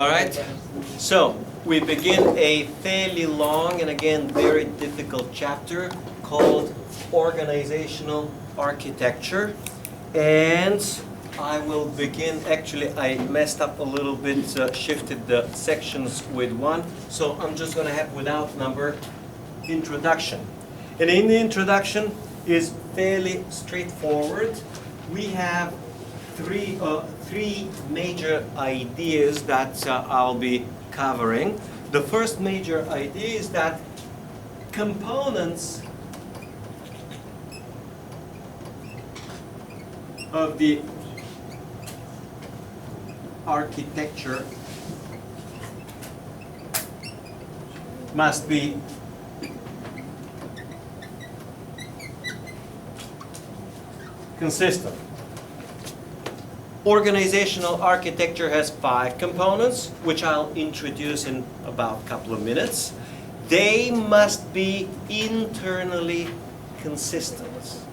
All right, so we begin a fairly long and again very difficult chapter called organizational architecture. And I will begin, actually I messed up a little bit, shifted the sections with one, so I'm just going to have without number introduction. And in the introduction is fairly straightforward. We have three major ideas that I'll be covering. The first major idea is that components of the architecture must be consistent. Organizational architecture has 5 components, which I'll introduce in about a couple of minutes. They must be internally consistent.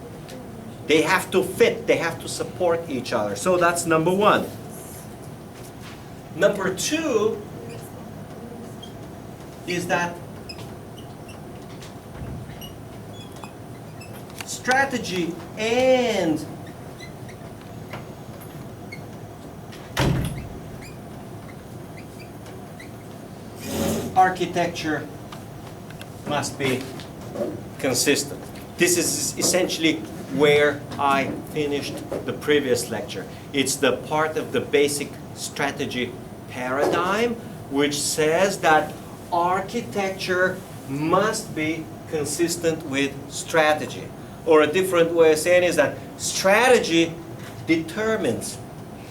They have to fit, they have to support each other. So that's number 1. Number 2 is that strategy and architecture must be consistent. This is essentially where I finished the previous lecture. It's the part of the basic strategy paradigm which says that architecture must be consistent with strategy. Or a different way of saying it is that strategy determines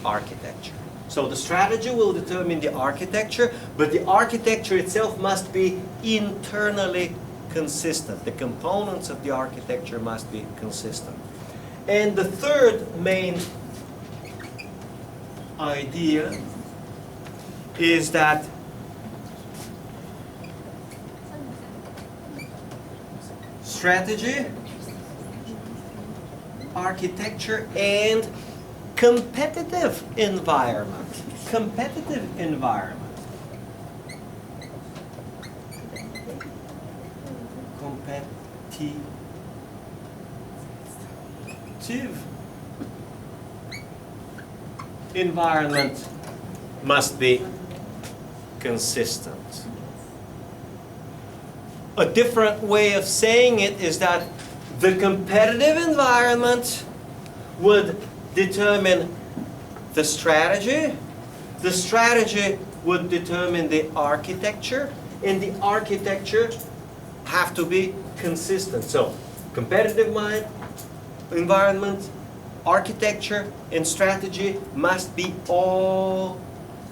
architecture. So the strategy will determine the architecture, but the architecture itself must be internally consistent. The components of the architecture must be consistent. And the third main idea is that strategy, architecture, and competitive environment. Competitive environment. Competitive environment must be consistent. A different way of saying it is that the competitive environment would determine the strategy would determine the architecture, and the architecture have to be consistent. So, competitive environment, architecture, and strategy must be all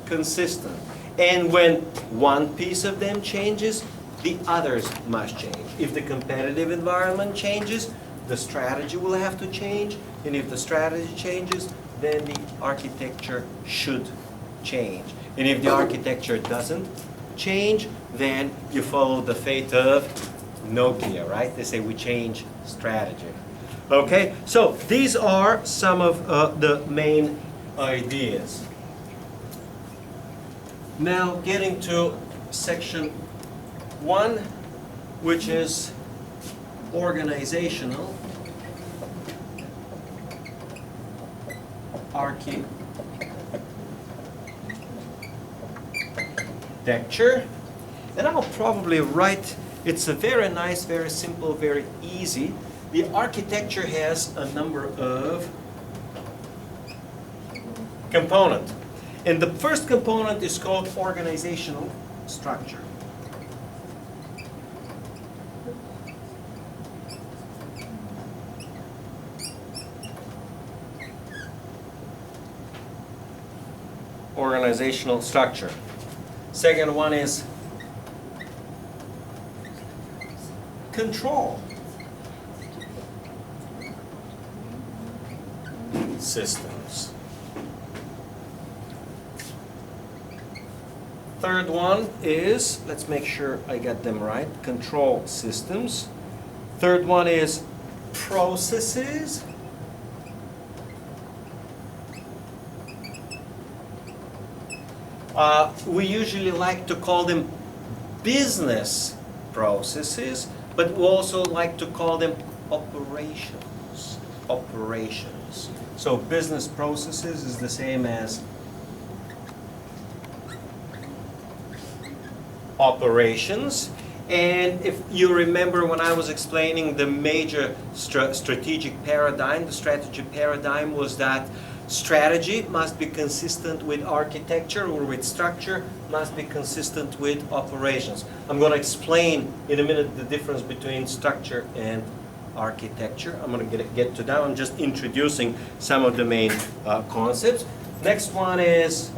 consistent. And when one piece of them changes, the others must change. If the competitive environment changes, the strategy will have to change, and if the strategy changes, then the architecture should change. And if the architecture doesn't change, then you follow the fate of Nokia, right? They say we change strategy. Okay, so these are some of the main ideas. Now getting to section 1, which is organizational architecture. And I'll probably write, it's a very nice, very simple, very easy. The architecture has a number of components. And the first component is called organizational structure. Organizational structure. Second one is control systems. Third one is, let's make sure I get them right, control systems. Third one is processes. We usually like to call them business processes, but we also like to call them operations. Operations. So business processes is the same as operations. And if you remember when I was explaining the major strategic paradigm, the strategy paradigm was that strategy must be consistent with architecture, or with structure must be consistent with operations. I'm going to explain in a minute the difference between structure and architecture. I'm going to get to that. I'm just introducing some of the main concepts. Next one is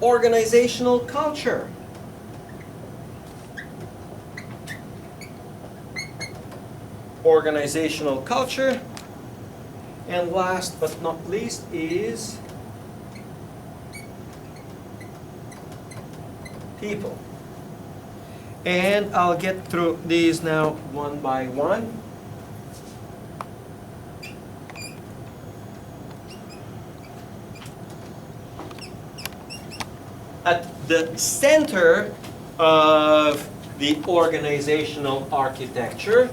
organizational culture. Organizational culture. And last but not least is people. And I'll get through these now one by one. At the center of the organizational architecture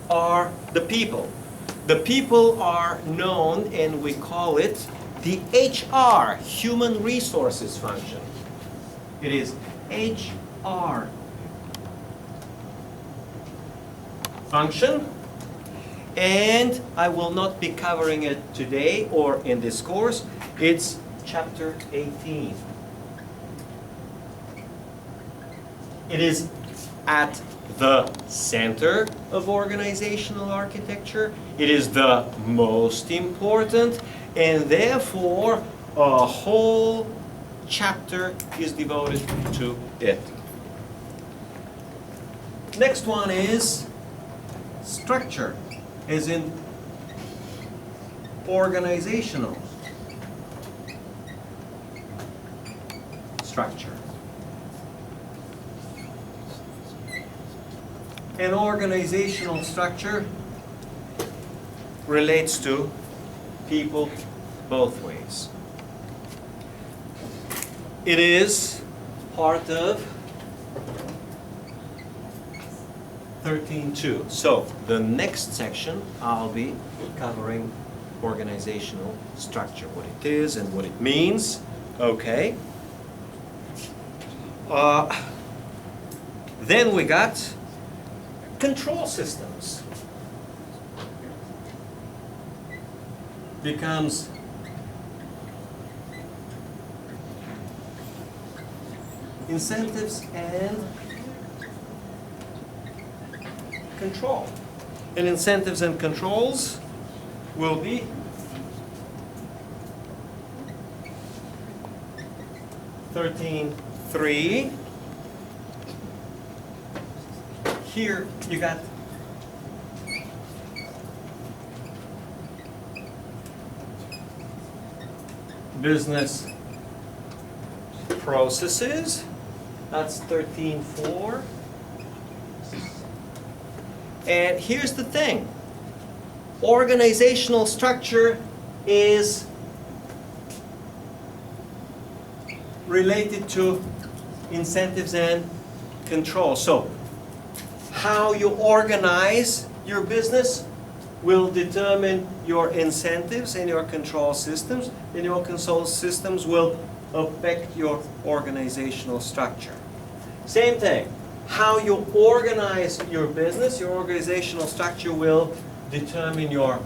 are the people. The people are known, and we call it the HR, human resources function. It is HR function, and I will not be covering it today or in this course. It's chapter 18. It is at the center of organizational architecture. It is the most important, and therefore a whole chapter is devoted to it. Next one is structure, as in organizational structure. An organizational structure relates to people both ways. It is part of 13.2. So the next section I'll be covering organizational structure, what it is and what it means. Okay. Then we got control systems. Becomes incentives and control. And incentives and controls will be (13.3). Here you got business processes. That's 13.4. And here's the thing. Organizational structure is related to incentives and control. So how you organize your business will determine your incentives and your control systems, and your control systems will affect your organizational structure. Same thing. How you organize your business, your organizational structure will determine your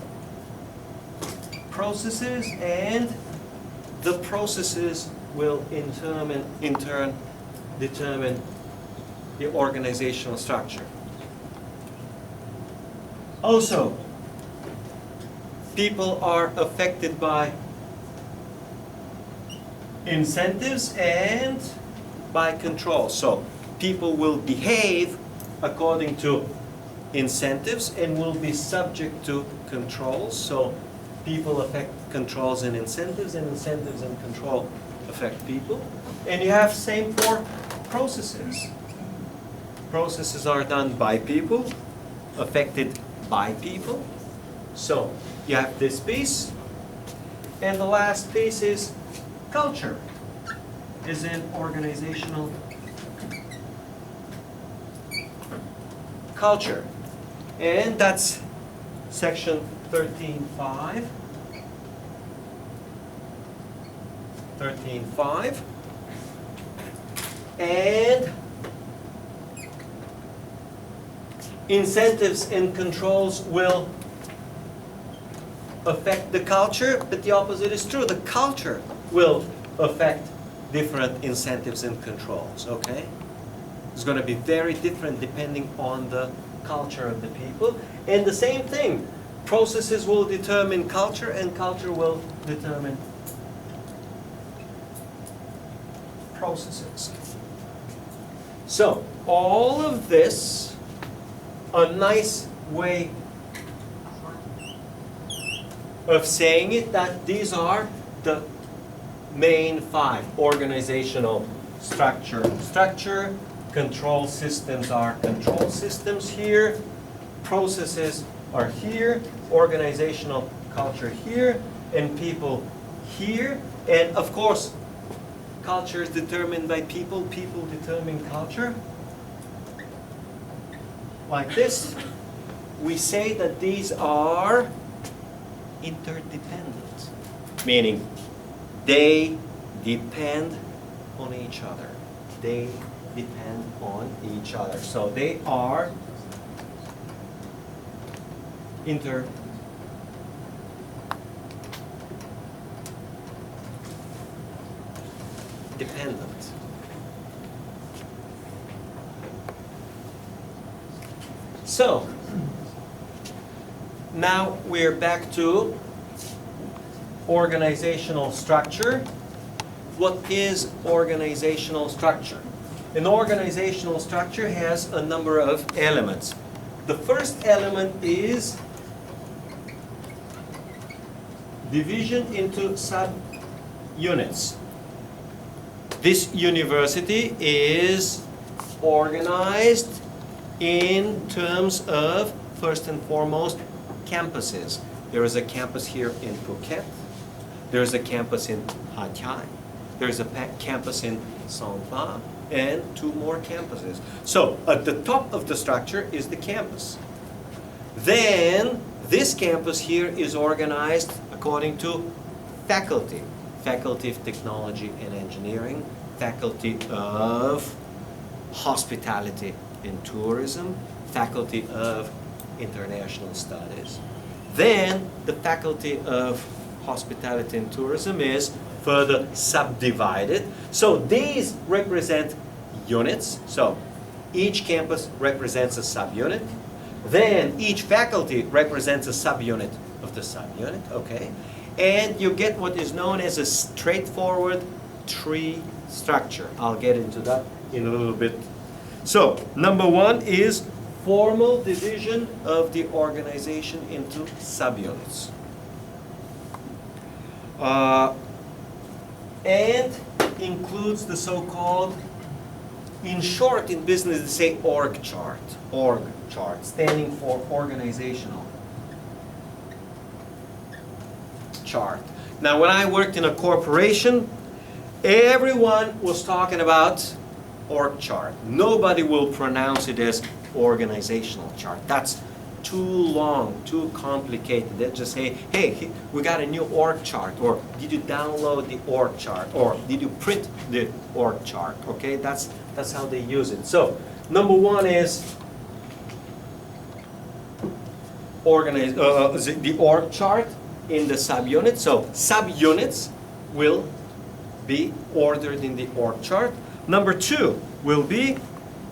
processes, and the processes will in turn determine the organizational structure. Also, people are affected by incentives and by control. So people will behave according to incentives and will be subject to controls. So people affect controls and incentives and control affect people. And you have same for processes. Processes are done by people, affected by people. So you have this piece, And the last piece is culture, is in organizational culture. And that's section 13.5. 13.5. And incentives and controls will affect the culture, but the opposite is true. The culture will affect different incentives and controls, okay? It's going to be very different depending on the culture of the people. And the same thing, processes will determine culture and culture will determine processes. So, all of this, a nice way of saying it, that these are the main 5. Organizational structure. Structure, control systems are control systems here, processes are here, organizational culture here, and people here. And of course, culture is determined by people, people determine culture. Like this, we say that these are interdependent, meaning they depend on each other. They depend on each other. So they are interdependent. So, now we're back to organizational structure. What is organizational structure? An organizational structure has a number of elements. The first element is division into subunits. This university is organized in terms of, first and foremost, campuses. There is a campus here in Phuket. There is a campus in Hat Yai. There is a campus in Songpa, and 2 more campuses. So at the top of the structure is the campus. Then this campus here is organized according to faculty. Faculty of Technology and Engineering, Faculty of Hospitality and Tourism, Faculty of International Studies. Then the Faculty of Hospitality and Tourism is further subdivided. So these represent units. So each campus represents a subunit. Then each faculty represents a subunit of the subunit, okay? And you get what is known as a straightforward tree structure. I'll get into that in a little bit. So, number 1 is formal division of the organization into subunits. And includes the so-called, in short in business they say org chart, standing for organizational chart. Now when I worked in a corporation, everyone was talking about org chart. Nobody will pronounce it as organizational chart. That's too long, too complicated. They just say, hey, we got a new org chart, or did you download the org chart, or did you print the org chart? Okay, that's how they use it. So number 1 is the org chart in the subunit. So subunits will be ordered in the org chart. Number 2 will be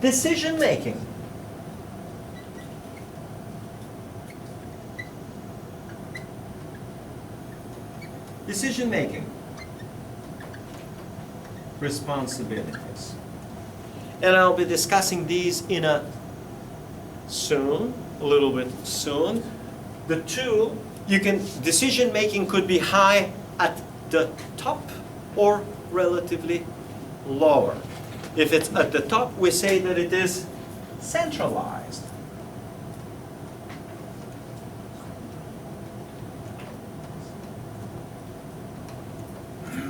decision making. Decision making. Responsibilities. And I'll be discussing these in a little bit soon. The 2, decision making could be high at the top or relatively lower. If it's at the top, we say that it is centralized.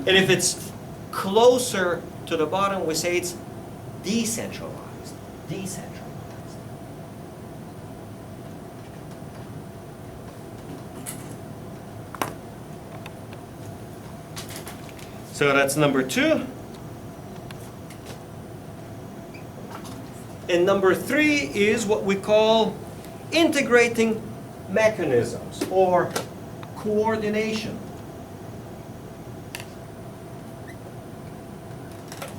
And if it's closer to the bottom, we say it's decentralized. Decentralized. So that's number 2. And number 3 is what we call integrating mechanisms or coordination.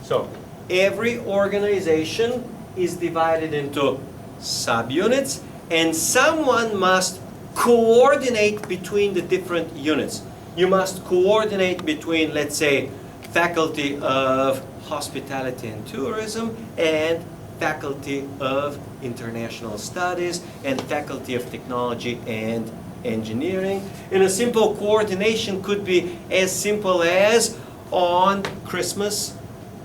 So every organization is divided into subunits, and someone must coordinate between the different units. You must coordinate between, let's say, Faculty of Hospitality and Tourism and Faculty of International Studies and Faculty of Technology and Engineering. And a simple coordination could be as simple as on Christmas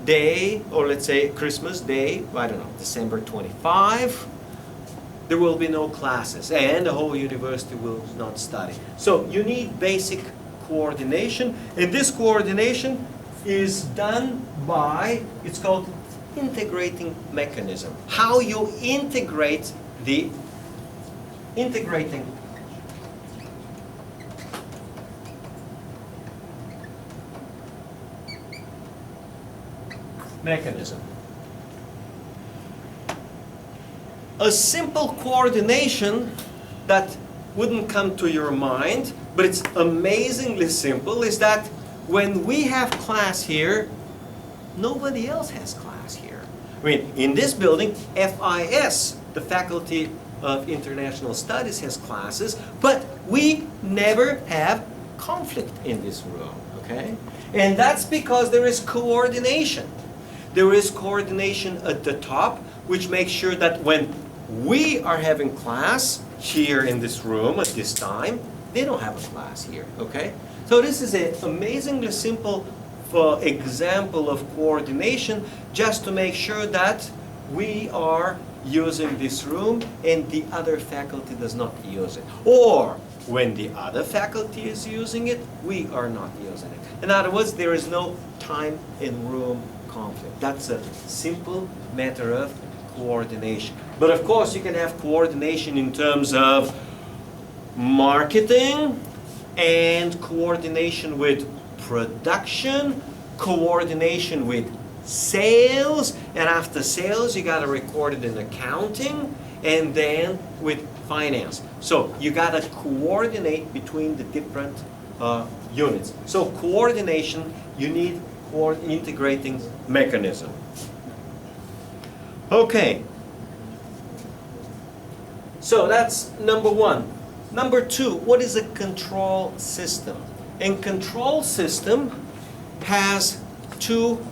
Day, or let's say Christmas Day, I don't know, December 25, there will be no classes and the whole university will not study. So you need basic coordination, and this coordination is done by, it's called integrating mechanism. How you integrate the integrating mechanism. A simple coordination that wouldn't come to your mind, but it's amazingly simple, is that when we have class here, nobody else has class here. I mean, in this building, FIS, the Faculty of International Studies, has classes, but we never have conflict in this room, okay? And that's because there is coordination. There is coordination at the top, which makes sure that when we are having class here in this room at this time, they don't have a class here, okay? So this is an amazingly simple example of coordination, just to make sure that we are using this room and the other faculty does not use it. Or when the other faculty is using it, we are not using it. In other words, there is no time and room conflict. That's a simple matter of coordination. But of course, you can have coordination in terms of marketing and coordination with production, coordination with sales, and after sales you got to record it in accounting, and then with finance. So you got to coordinate between the different units. So coordination, you need integrating mechanism. Okay. So that's number 1. Number 2, what is a control system? A control system has 2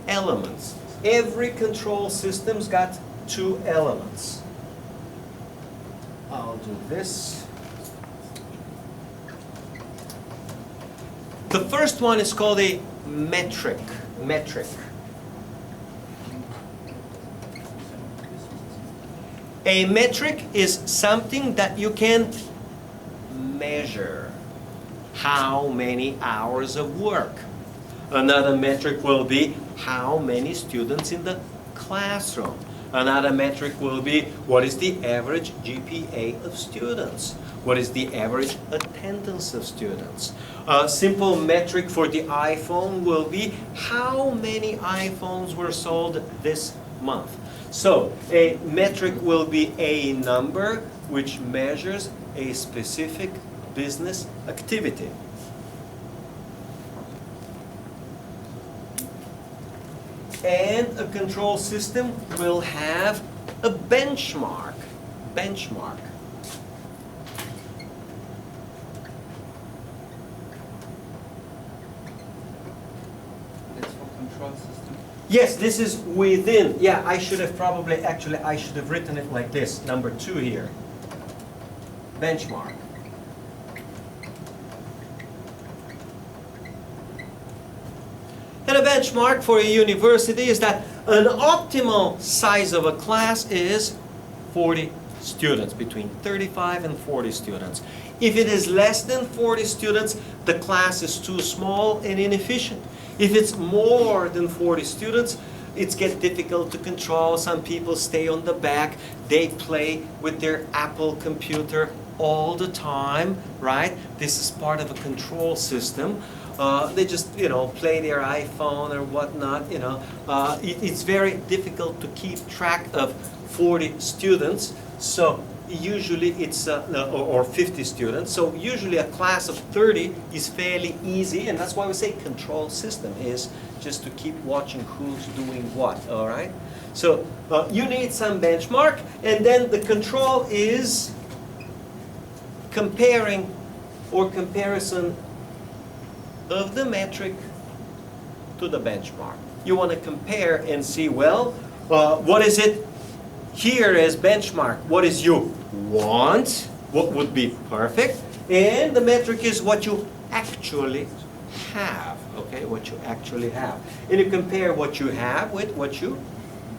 elements. Every control system's got 2 elements. I'll do this. The first one is called a metric. A metric is something that you can measure. How many hours of work. Another metric will be how many students in the classroom. Another metric will be what is the average GPA of students. What is the average attendance of students. A simple metric for the iPhone will be how many iPhones were sold this month. So a metric will be a number which measures a specific business activity. And a control system will have a benchmark. That's for control system? Yes, this is within. Yeah, I should have probably, actually, I should have written it like this, number 2 here. Benchmark. And a benchmark for a university is that an optimal size of a class is 40 students, between 35 and 40 students. If it is less than 40 students, the class is too small and inefficient. If it's more than 40 students, it gets difficult to control. Some people stay on the back. They play with their Apple computer all the time, right? This is part of a control system. They just, play their iPhone or whatnot, it's very difficult to keep track of 40 students. So usually it's, or 50 students. So usually a class of 30 is fairly easy, and that's why we say control system is just to keep watching who's doing what, all right? So you need some benchmark, and then the control is comparing or comparison of the metric to the benchmark. You want to compare and see, well, what is it here as benchmark? What is you want? What would be perfect? And the metric is what you actually have, okay? What you actually have. And you compare what you have with what you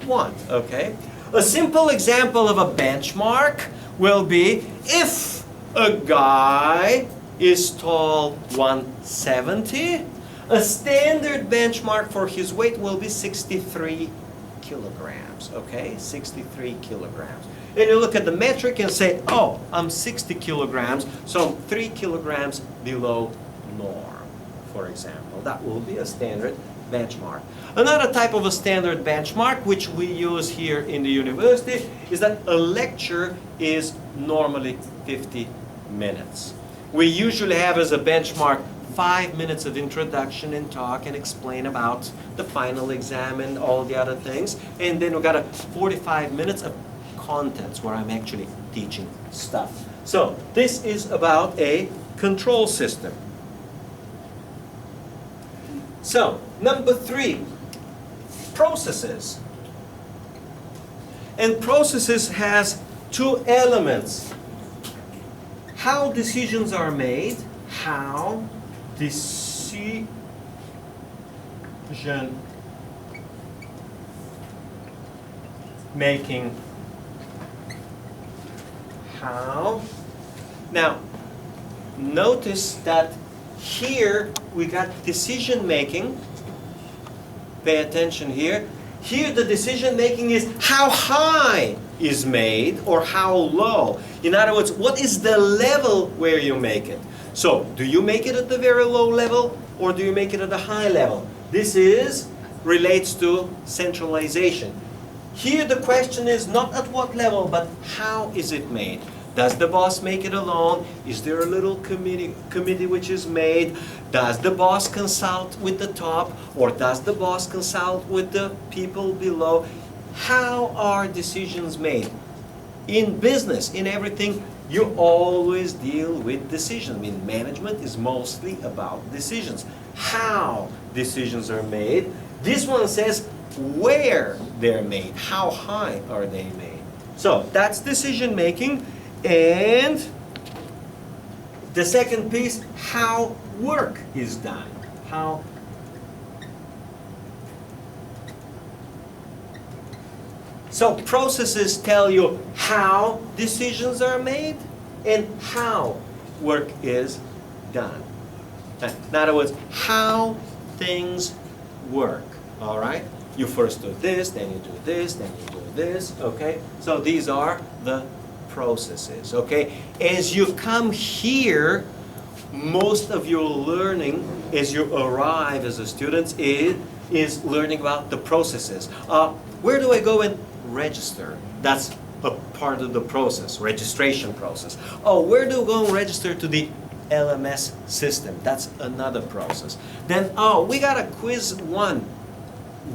want, okay? A simple example of a benchmark will be if a guy is tall 170, a standard benchmark for his weight will be 63 kilograms, okay? 63 kilograms. And you look at the metric and say, oh, I'm 60 kilograms, so I'm 3 kilograms below norm, for example. That will be a standard benchmark. Another type of a standard benchmark, which we use here in the university, is that a lecture is normally 50 minutes. We usually have as a benchmark 5 minutes of introduction and talk and explain about the final exam and all the other things. And then we've got 45 minutes of contents where I'm actually teaching stuff. So this is about a control system. So number 3, processes. And processes has 2 elements. How decisions are made, how decision making, how. Now, notice that here we got decision making. Pay attention here. Here the decision making is how high is made or how low. In other words, what is the level where you make it? So, do you make it at the very low level or do you make it at a high level? This relates to centralization. Here the question is not at what level, but how is it made? Does the boss make it alone? Is there a little committee which is made? Does the boss consult with the top, or does the boss consult with the people below? How are decisions made? In business, in everything, you always deal with decisions. I mean, management is mostly about decisions. How decisions are made. This one says where they're made. How high are they made? So that's decision making. And the second piece, how work is done. How So processes tell you how decisions are made and how work is done. In other words, how things work, all right? You first do this, then you do this, then you do this, okay? So these are the processes, okay? As you come here, most of your learning as you arrive as a student is learning about the processes. Where do I go and register? That's a part of the process, registration process. Oh, where do I go and register to the LMS system? That's another process. Then, oh, we got a quiz 1.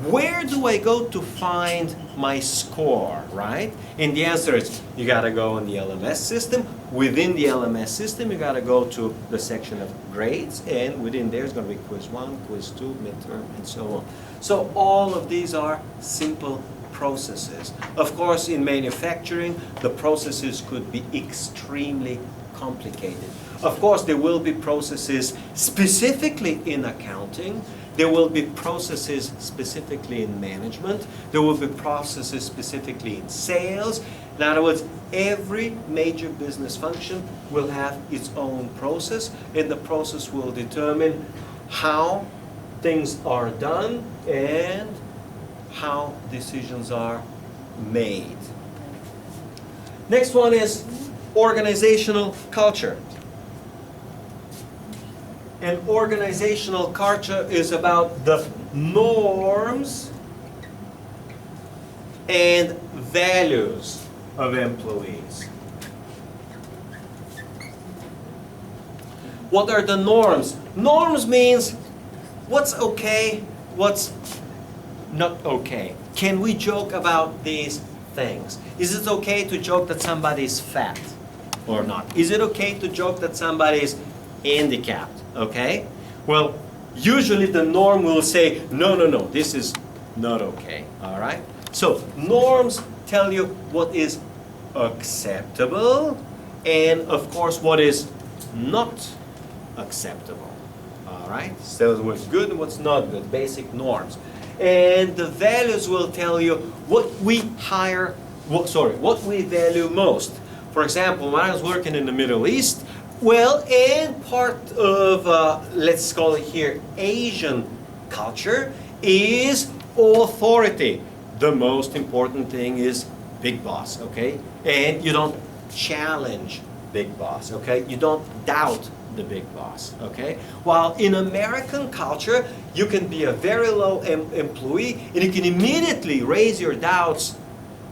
Where do I go to find my score, right? And the answer is, you gotta go in the LMS system. Within the LMS system, you gotta go to the section of grades, and within there is gonna be quiz 1, quiz 2, midterm, and so on. So all of these are simple processes. Of course, in manufacturing, the processes could be extremely complicated. Of course, there will be processes specifically in accounting. There will be processes specifically in management. There will be processes specifically in sales. In other words, every major business function will have its own process, and the process will determine how things are done and how decisions are made. Next one is organizational culture. And organizational culture is about the norms and values of employees. What are the norms? Norms means what's okay, what's not okay. Can we joke about these things? Is it okay to joke that somebody is fat or not? Is it okay to joke that somebody is handicapped? Okay? Well, usually the norm will say, no, no, no, this is not okay. All right? So, norms tell you what is acceptable and, of course, what is not acceptable. All right? So, what's good and what's not good. Basic norms. And the values will tell you what we what we value most. For example, when I was working in the Middle East, well, and part of, let's call it here, Asian culture is authority. The most important thing is big boss, okay? And you don't challenge big boss, okay? You don't doubt the big boss, okay? While in American culture, you can be a very low employee and you can immediately raise your doubts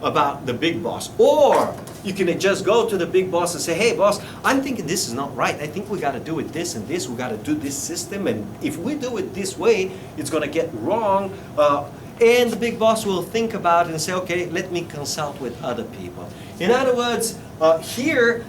about the big boss. Or you can just go to the big boss and say, hey boss, I'm thinking this is not right. I think we got to do it this and this. We got to do this system. And if we do it this way, it's going to get wrong. And the big boss will think about it and say, okay, let me consult with other people. In other words, here,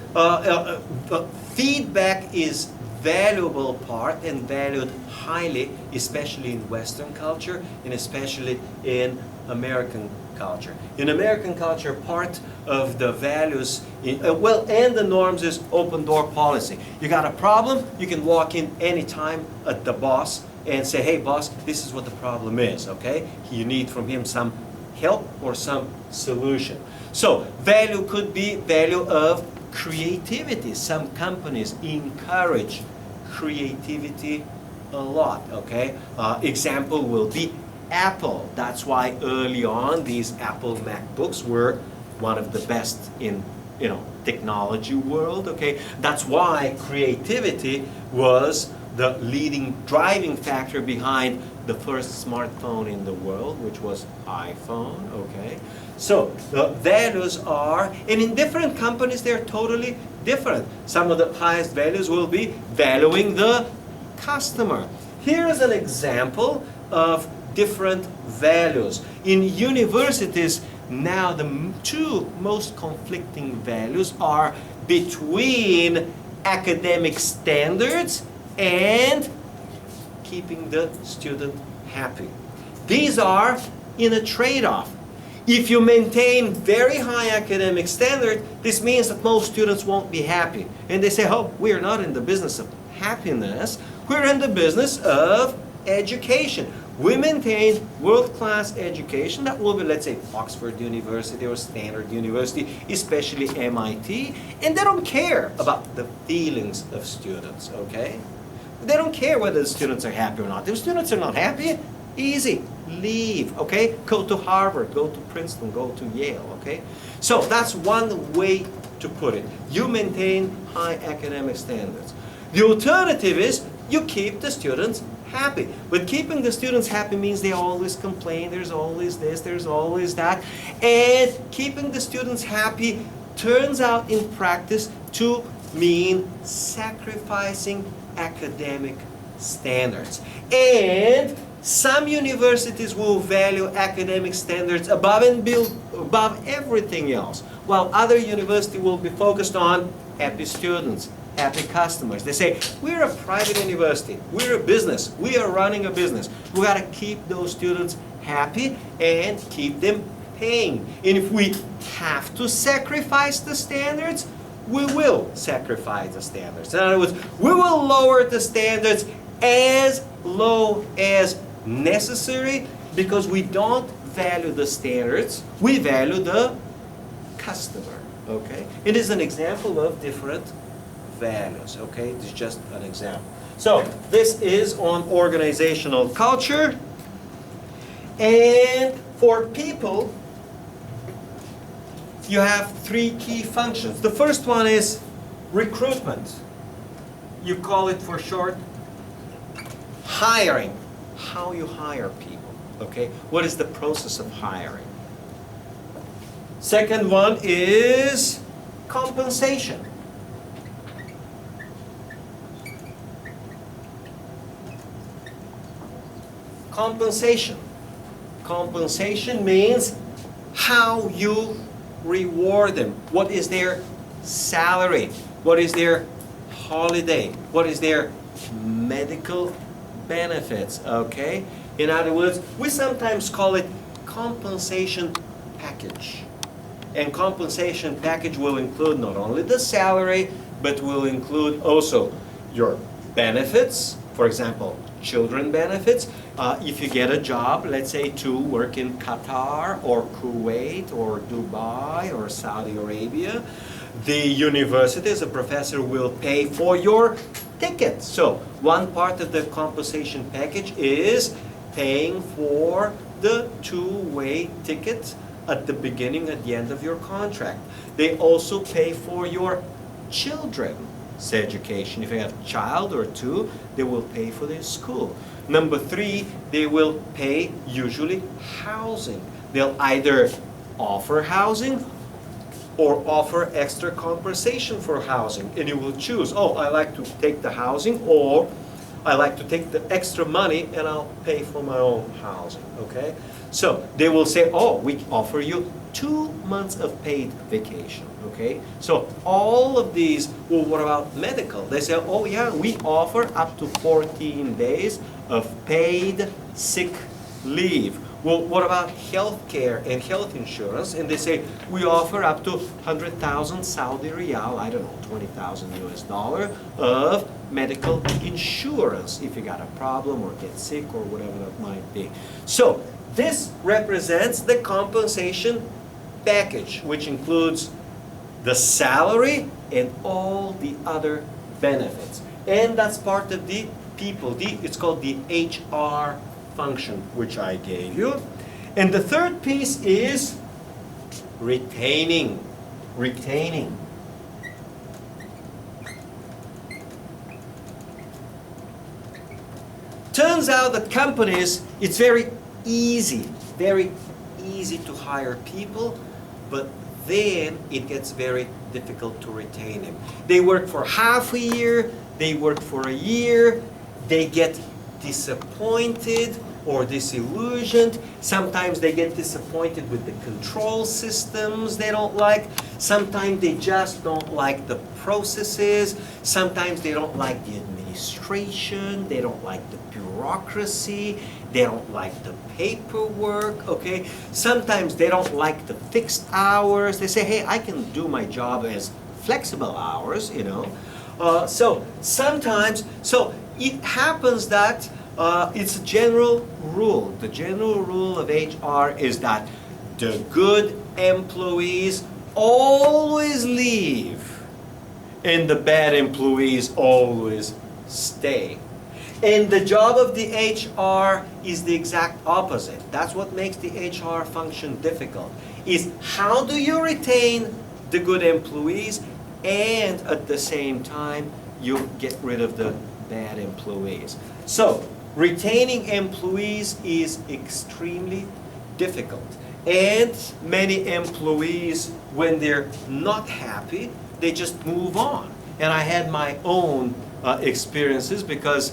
feedback is valuable part and valued highly, especially in Western culture and especially in American culture. In American culture, part of the values, and the norms is open door policy. You got a problem, you can walk in anytime at the boss and say, hey boss, this is what the problem is, okay? You need from him some help or some solution. So, value could be value of creativity. Some companies encourage creativity a lot, okay? Example will be Apple. That's why early on these Apple MacBooks were one of the best in, technology world, okay? That's why creativity was the leading driving factor behind the first smartphone in the world, which was iPhone, okay? So the values are, and in different companies they're totally different. Some of the highest values will be valuing the customer. Here is an example of different values. In universities, now the two most conflicting values are between academic standards and keeping the student happy. These are in a trade-off. If you maintain very high academic standard, this means that most students won't be happy. And they say, oh, we are not in the business of happiness, we're in the business of education. We maintain world-class education. That will be, let's say, Oxford University or Stanford University, especially MIT. And they don't care about the feelings of students, okay? They don't care whether the students are happy or not. If students are not happy, easy, leave, okay? Go to Harvard, go to Princeton, go to Yale, okay? So that's one way to put it. You maintain high academic standards. The alternative is you keep the students happy. But keeping the students happy means they always complain, there's always this, there's always that. And keeping the students happy turns out in practice to mean sacrificing academic standards. And some universities will value academic standards above everything else, while other universities will be focused on happy students, happy customers. They say, we're a private university, we're a business, we are running a business. We got to keep those students happy and keep them paying. And if we have to sacrifice the standards, we will sacrifice the standards. In other words, we will lower the standards as low as necessary because we don't value the standards, we value the customer, okay? It is an example of different values, okay? It's just an example. So this is on organizational culture. And for people, you have three key functions. The first one is recruitment. You call it for short hiring. How you hire people, okay? What is the process of hiring? Second one is compensation. Compensation. Compensation means how you reward them. What is their salary? What is their holiday? What is their medical benefits? Okay? In other words, we sometimes call it compensation package. And compensation package will include not only the salary, but will include also your benefits, for example, children benefits. If you get a job, let's say to work in Qatar or Kuwait or Dubai or Saudi Arabia, the university as a professor will pay for your ticket. So one part of the compensation package is paying for the two-way ticket at the beginning, at the end of your contract. They also pay for your children's education. If you have a child or two, they will pay for their school. Number three, they will pay usually housing. They'll either offer housing or offer extra compensation for housing. And you will choose, oh, I like to take the housing, or I like to take the extra money and I'll pay for my own housing, okay? So they will say, oh, we offer you 2 months of paid vacation, okay? So all of these, well, what about medical? They say, oh yeah, we offer up to 14 days of paid sick leave. Well, what about health care and health insurance? And they say, we offer up to 100,000 Saudi Riyal, I don't know, 20,000 US dollar of medical insurance if you got a problem or get sick or whatever that might be. So this represents the compensation package, which includes the salary and all the other benefits. And that's part of the people. It's called the HR function, which I gave you. And the third piece is retaining. Retaining. Turns out that companies, it's very easy to hire people, but then it gets very difficult to retain them. They work for half a year, they work for a year, they get disappointed or disillusioned. Sometimes they get disappointed with the control systems they don't like. Sometimes they just don't like the processes. Sometimes they don't like the administration. They don't like the bureaucracy. They don't like the paperwork, okay? Sometimes they don't like the fixed hours. They say, hey, I can do my job as flexible hours, you know. So it happens that it's a general rule. The general rule of HR is that the good employees always leave and the bad employees always stay. And the job of the HR is the exact opposite. That's what makes the HR function difficult, is how do you retain the good employees and at the same time you get rid of the bad employees. So retaining employees is extremely difficult. And many employees, when they're not happy, they just move on. And I had my own experiences because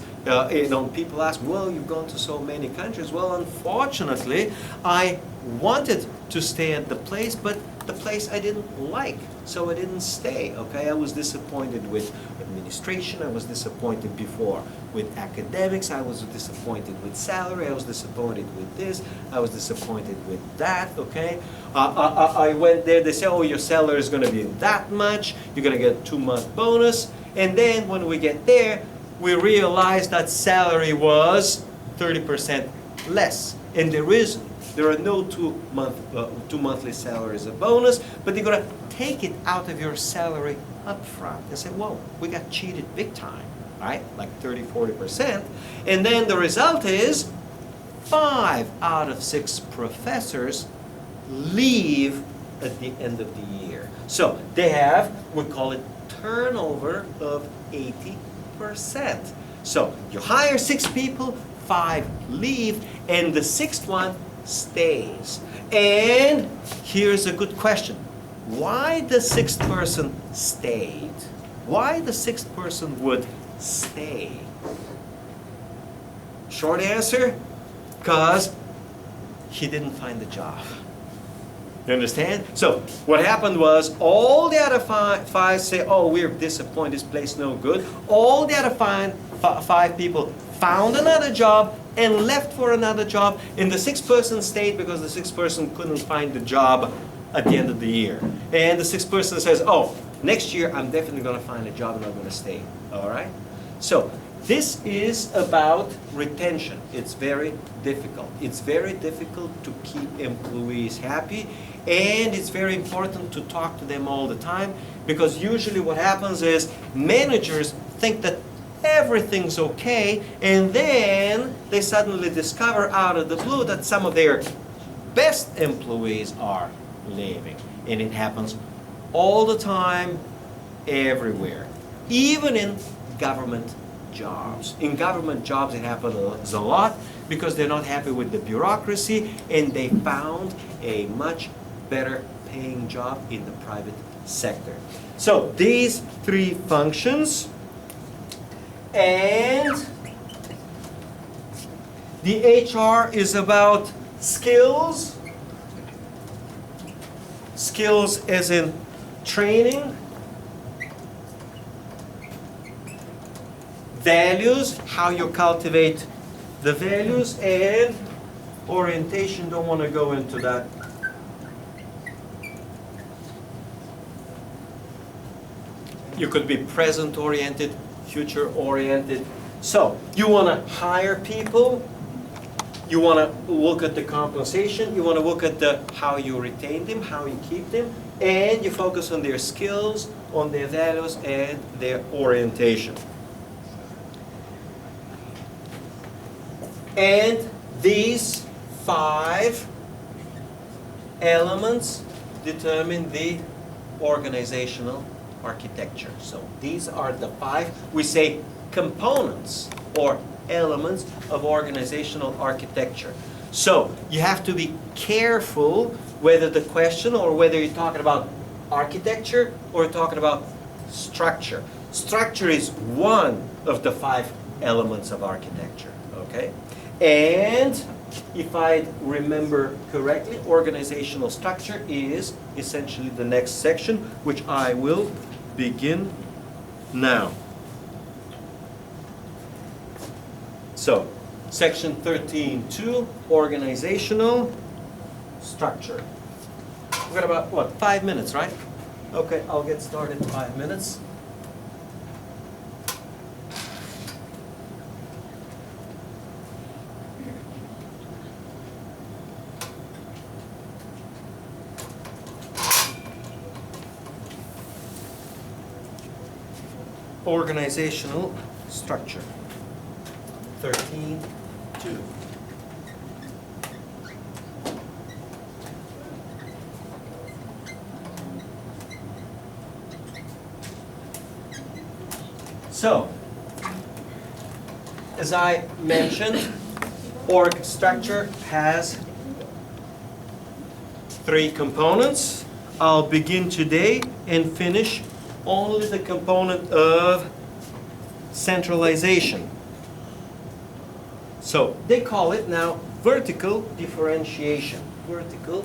people ask, well, you've gone to so many countries. Well, unfortunately, I wanted to stay at the place, but the place I didn't like, so I didn't stay, okay? I was disappointed with administration, I was disappointed before with academics, I was disappointed with salary, I was disappointed with this, I was disappointed with that, okay? I went there, they say, oh, your salary is gonna be that much, you're gonna get a 2-month bonus, and then when we get there, we realize that salary was 30% less, and there are no two monthly salaries of bonus, but they're going to take it out of your salary up front. They say, whoa, we got cheated big time. right? Like 30–40%. And then the result is 5 out of 6 professors leave at the end of the year. So they have, we call it turnover of 80%. So you hire 6 people, 5 leave, and the 6th one stays. And here's a good question. Why the 6th person stayed? Why the 6th person would stay? Short answer, because he didn't find a job. You understand? So what happened was all the other five say, oh, we're disappointed, this place no good. All the other 5 people found another job and left for another job, and the 6th person stayed because the 6th person couldn't find the job at the end of the year. And the 6th person says, oh, next year I'm definitely going to find a job and I'm going to stay. All right? So this is about retention. It's very difficult. It's very difficult to keep employees happy, and it's very important to talk to them all the time, because usually what happens is managers think that everything's okay, and then they suddenly discover out of the blue that some of their best employees are leaving. And it happens all the time, everywhere, even in government jobs. In government jobs it happens a lot because they're not happy with the bureaucracy and they found a much better paying job in the private sector. So these 3 functions, and the HR is about skills. Skills as in training. Values, how you cultivate the values, and orientation, don't want to go into that. You could be present-oriented, future-oriented. So, you want to hire people, you want to look at the compensation, you want to look at the how you retain them, how you keep them, and you focus on their skills, on their values, and their orientation. And these 5 elements determine the organizational architecture. So these are the 5, we say, components or elements of organizational architecture. So you have to be careful whether the question or whether you're talking about architecture or you're talking about structure. Structure is one of the 5 elements of architecture, okay? And if I remember correctly, organizational structure is essentially the next section, which I will begin now. So, section 13.2, organizational structure. We've got about, what, 5 minutes, right? Okay, I'll get started in 5 minutes. Organizational structure. 13.2. So, as I mentioned, org structure has 3 components. I'll begin today and finish only the component of centralization. So they call it now vertical differentiation. Vertical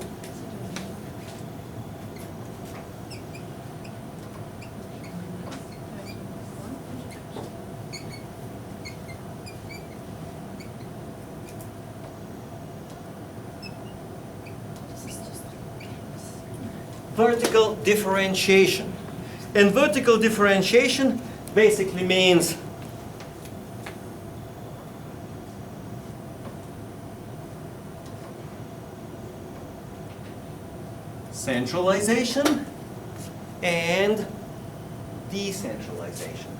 vertical differentiation. And vertical differentiation basically means centralization and decentralization.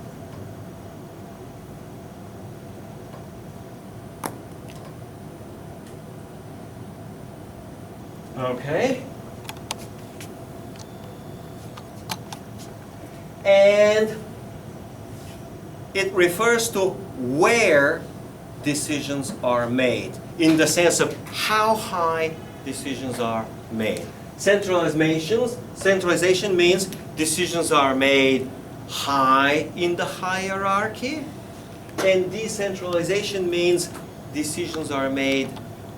Okay? And it refers to where decisions are made, in the sense of how high decisions are made. Centralization means decisions are made high in the hierarchy, and decentralization means decisions are made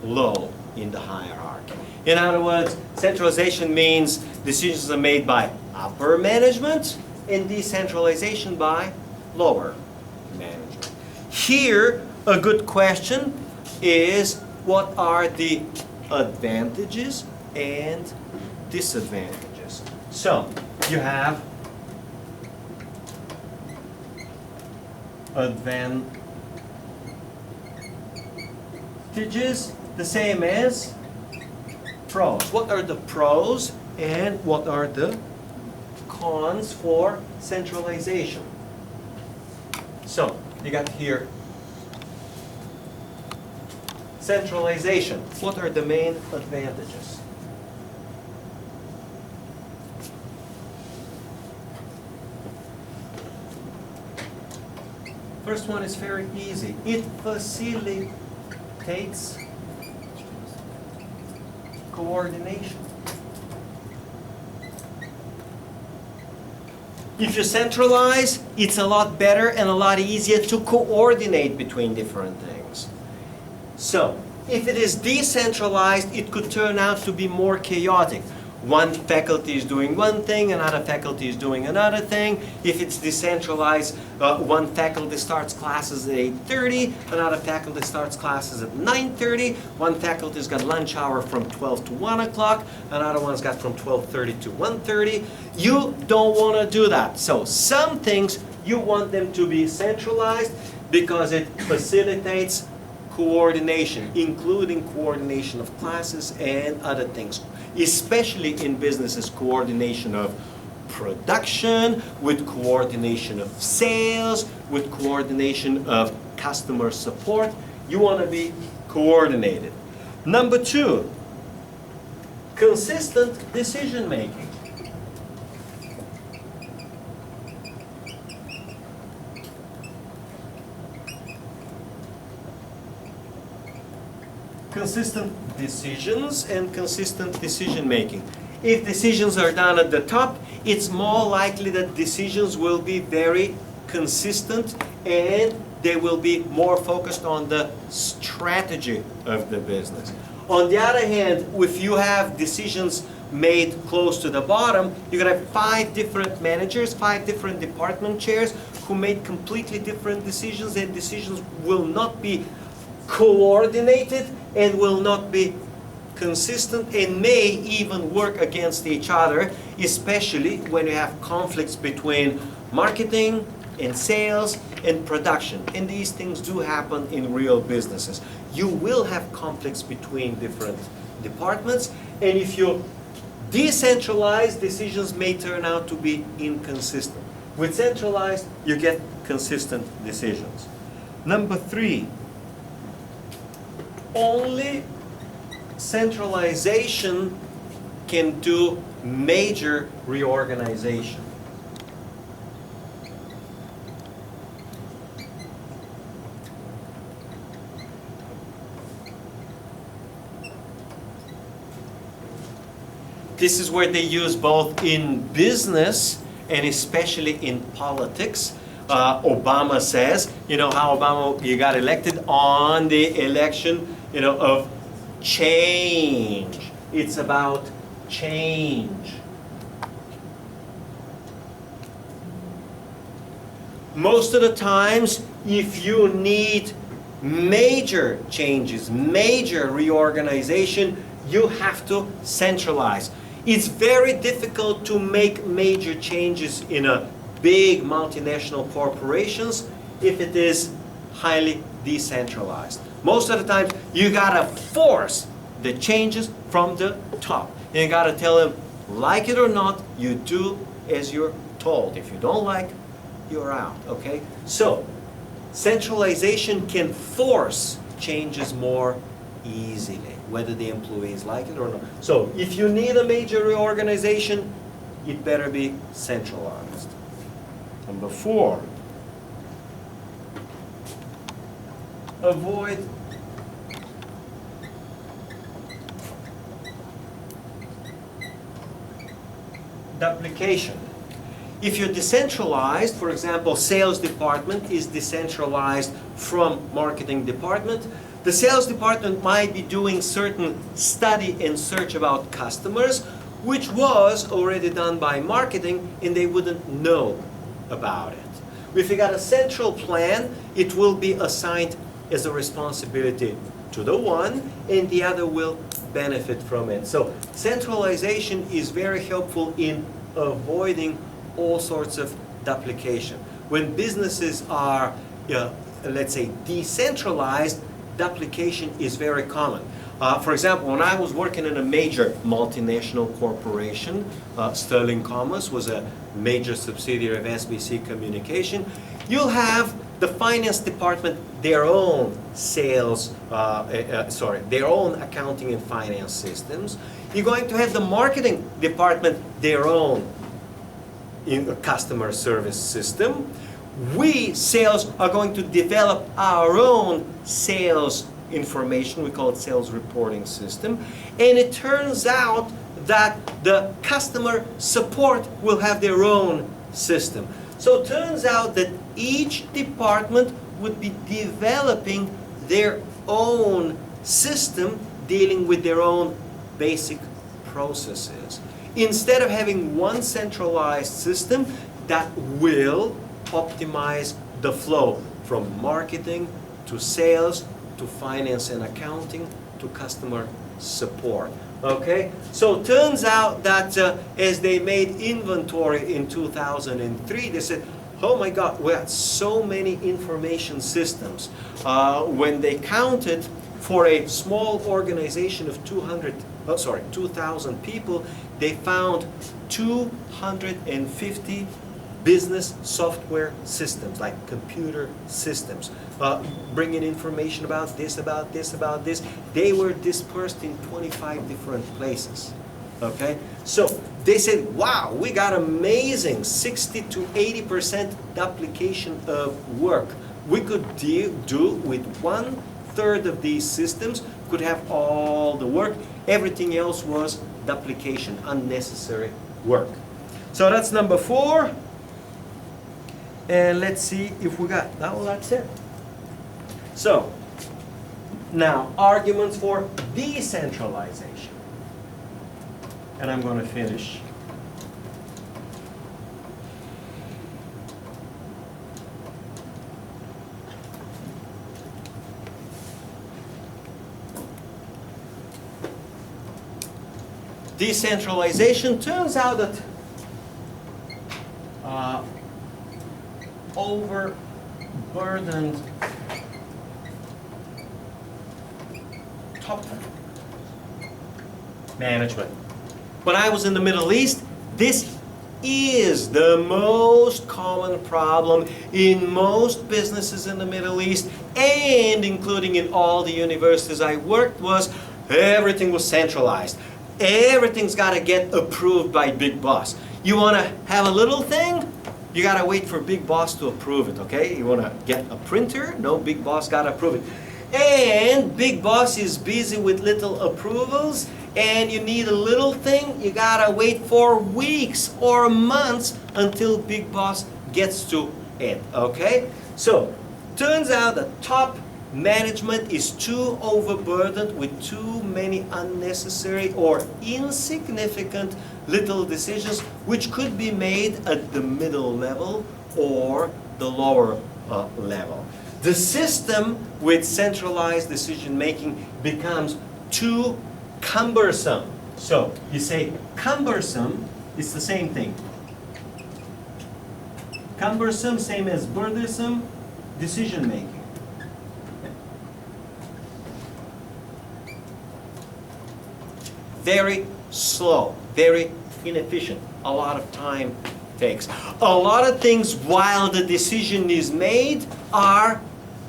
low in the hierarchy. In other words, centralization means decisions are made by upper management, and decentralization by lower management. Here, a good question is, what are the advantages and disadvantages? So, you have advantages, the same as pros. What are the pros and what are the cons for centralization? So, you got here centralization. What are the main advantages? First one is very easy. It facilitates coordination. If you centralize, it's a lot better and a lot easier to coordinate between different things. So, if it is decentralized, it could turn out to be more chaotic. One faculty is doing one thing, another faculty is doing another thing. If it's decentralized, one faculty starts classes at 8:30, another faculty starts classes at 9:30, one faculty's got lunch hour from 12 to 1 o'clock, another one's got from 12:30 to 1:30. You don't want to do that. So some things you want them to be centralized because it facilitates coordination, including coordination of classes and other things. Especially in businesses, coordination of production, with coordination of sales, with coordination of customer support. You want to be coordinated. Number two, consistent decision making. Consistent decisions and consistent decision making. If decisions are done at the top, it's more likely that decisions will be very consistent and they will be more focused on the strategy of the business. On the other hand, if you have decisions made close to the bottom, you're going to have 5 different managers, 5 different department chairs who made completely different decisions, and decisions will not be coordinated and will not be consistent and may even work against each other, especially when you have conflicts between marketing and sales and production. And these things do happen in real businesses. You will have conflicts between different departments, and if you decentralize, decisions may turn out to be inconsistent. With centralized, you get consistent decisions. Number 3, only centralization can do major reorganization. This is where they use both in business and especially in politics. Obama says, you know how Obama, you got elected on the election, of change. It's about change. Most of the times, if you need major changes, major reorganization, you have to centralize. It's very difficult to make major changes in a big multinational corporations if it is highly decentralized. Most of the time, you gotta force the changes from the top. And you gotta tell them, like it or not, you do as you're told. If you don't like, you're out, okay? So, centralization can force changes more easily, whether the employees like it or not. So if you need a major reorganization, it better be centralized. Number 4, avoid duplication. If you're decentralized, for example, sales department is decentralized from marketing department, the sales department might be doing certain study and search about customers, which was already done by marketing, and they wouldn't know about it. If you got a central plan, it will be assigned as a responsibility to the one, and the other will benefit from it. So centralization is very helpful in avoiding all sorts of duplication. When businesses are, let's say, decentralized, duplication is very common. For example, when I was working in a major multinational corporation, Sterling Commerce was a major subsidiary of SBC Communication, you'll have the finance department their own their own accounting and finance systems. You're going to have the marketing department their own customer service system. We, sales, are going to develop our own sales information. We call it sales reporting system. And it turns out that the customer support will have their own system. So it turns out that each department would be developing their own system dealing with their own basic processes. Instead of having one centralized system that will optimize the flow from marketing to sales to finance and accounting to customer support. Okay, so it turns out that as they made inventory in 2003, they said, oh my God, we had so many information systems. When they counted for a small organization of 2,000 people, they found 250 business software systems, like computer systems, bringing information about this, about this, about this. They were dispersed in 25 different places. Okay, so they said, wow, we got amazing 60 to 80% duplication of work. We could do with 1/3 of these systems, could have all the work. Everything else was duplication, unnecessary work. So that's number 4. And let's see if we got, well, that's it. So, now, arguments for decentralization. And I'm going to finish. Decentralization turns out that overburdened top management. When I was in the Middle East, this is the most common problem in most businesses in the Middle East, and including in all the universities I worked, was everything was centralized. Everything's got to get approved by Big Boss. You want to have a little thing? You got to wait for Big Boss to approve it, okay? You want to get a printer? No, Big Boss got to approve it. And Big Boss is busy with little approvals, and you need a little thing, you got to wait for weeks or months until Big Boss gets to it, okay? So, turns out that top management is too overburdened with too many unnecessary or insignificant little decisions which could be made at the middle level or the lower level. The system with centralized decision making becomes too cumbersome. So you say cumbersome, it's the same thing. Cumbersome, same as burdensome, decision making. Very slow, very inefficient, a lot of time takes. A lot of things while the decision is made are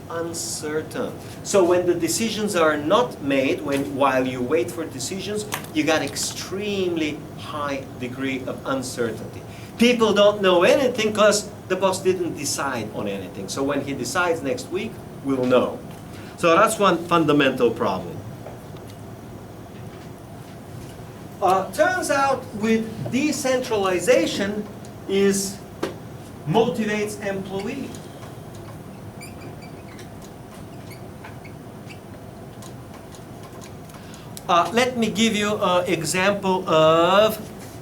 uncertain. So when the decisions are not made, while you wait for decisions, you got extremely high degree of uncertainty. People don't know anything because the boss didn't decide on anything. So when he decides next week, we'll know. So that's one fundamental problem. Turns out with decentralization is motivates employee. Let me give you an example of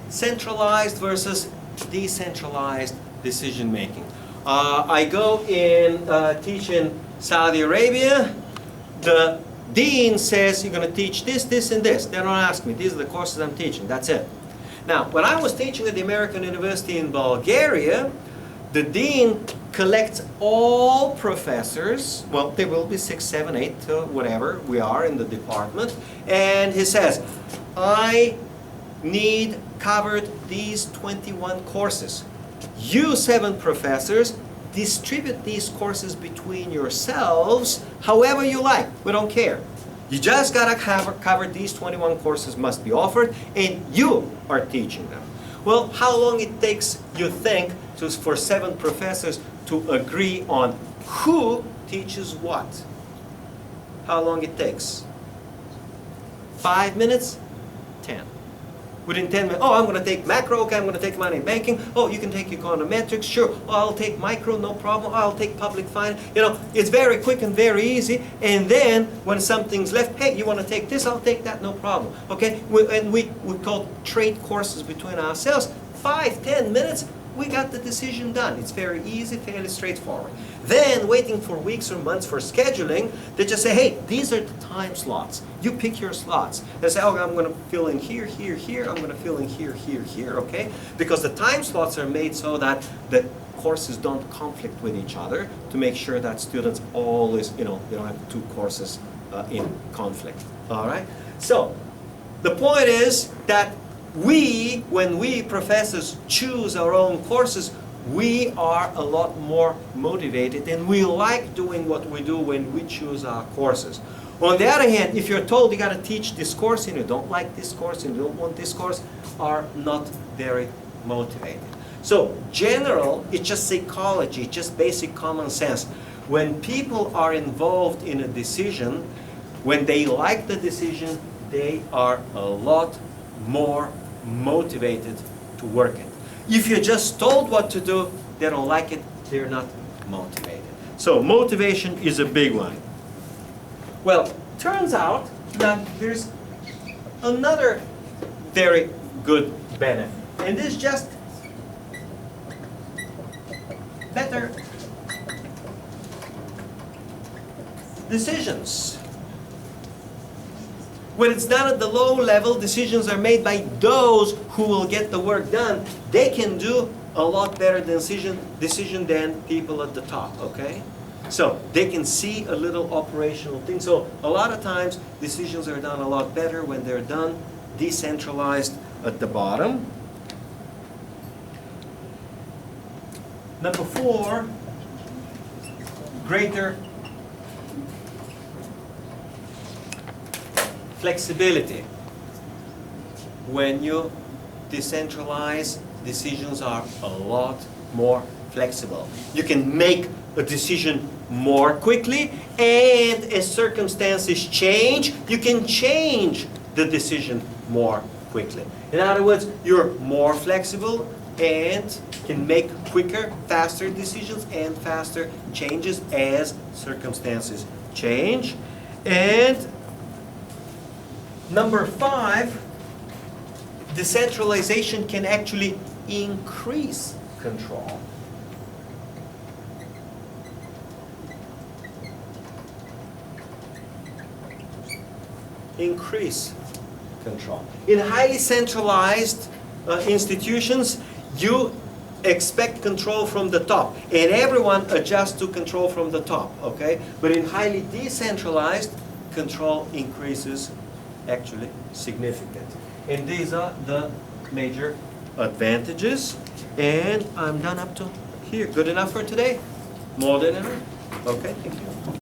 centralized versus decentralized decision making. I go in teach in Saudi Arabia. The dean says you're going to teach this, this, and this. They don't ask me. These are the courses I'm teaching. That's it. Now, when I was teaching at the American University in Bulgaria, the dean collects all professors. Well, there will be 6, 7, 8, whatever we are in the department. And he says, I need covered these 21 courses. You 7 professors, distribute these courses between yourselves however you like. We don't care. You just got to cover these 21 courses must be offered, and you are teaching them. Well, how long it takes, you think, for 7 professors to agree on who teaches what? How long it takes? 5 minutes? 10. Within 10 minutes, oh, I'm going to take macro, okay, I'm going to take money in banking. Oh, you can take econometrics, sure. Oh, I'll take micro, no problem. Oh, I'll take public finance. You know, it's very quick and very easy. And then when something's left, hey, you want to take this? I'll take that, no problem. Okay, we call trade courses between ourselves. 5, 10 minutes, we got the decision done. It's very easy, fairly straightforward. Then, waiting for weeks or months for scheduling, they just say, hey, these are the time slots. You pick your slots. They say, oh, I'm going to fill in here, here, here. I'm going to fill in here, here, here, okay? Because the time slots are made so that the courses don't conflict with each other to make sure that students always, you know, they don't have 2 courses in conflict, all right? So, the point is that when we professors choose our own courses, we are a lot more motivated and we like doing what we do when we choose our courses. On the other hand, if you're told you got to teach this course and you don't like this course and you don't want this course, are not very motivated. So general, it's just psychology, just basic common sense. When people are involved in a decision, when they like the decision, they are a lot more motivated to work it. If you're just told what to do, they don't like it, they're not motivated. So motivation is a big one. Well, turns out that there's another very good benefit. And this is just better decisions. When it's done at the low level, decisions are made by those who will get the work done. They can do a lot better decision than people at the top, okay? So they can see a little operational thing. So a lot of times decisions are done a lot better when they're done decentralized at the bottom. Number 4, greater flexibility. When you decentralize, decisions are a lot more flexible. You can make a decision more quickly, and as circumstances change, you can change the decision more quickly. In other words, you're more flexible and can make quicker, faster decisions and faster changes as circumstances change. And number 5, decentralization can actually increase control. Increase control. In highly centralized institutions, you expect control from the top, and everyone adjusts to control from the top, okay? But in highly decentralized, control increases actually significant. And these are the major advantages. And I'm done up to here. Good enough for today? More than enough? Okay, thank you.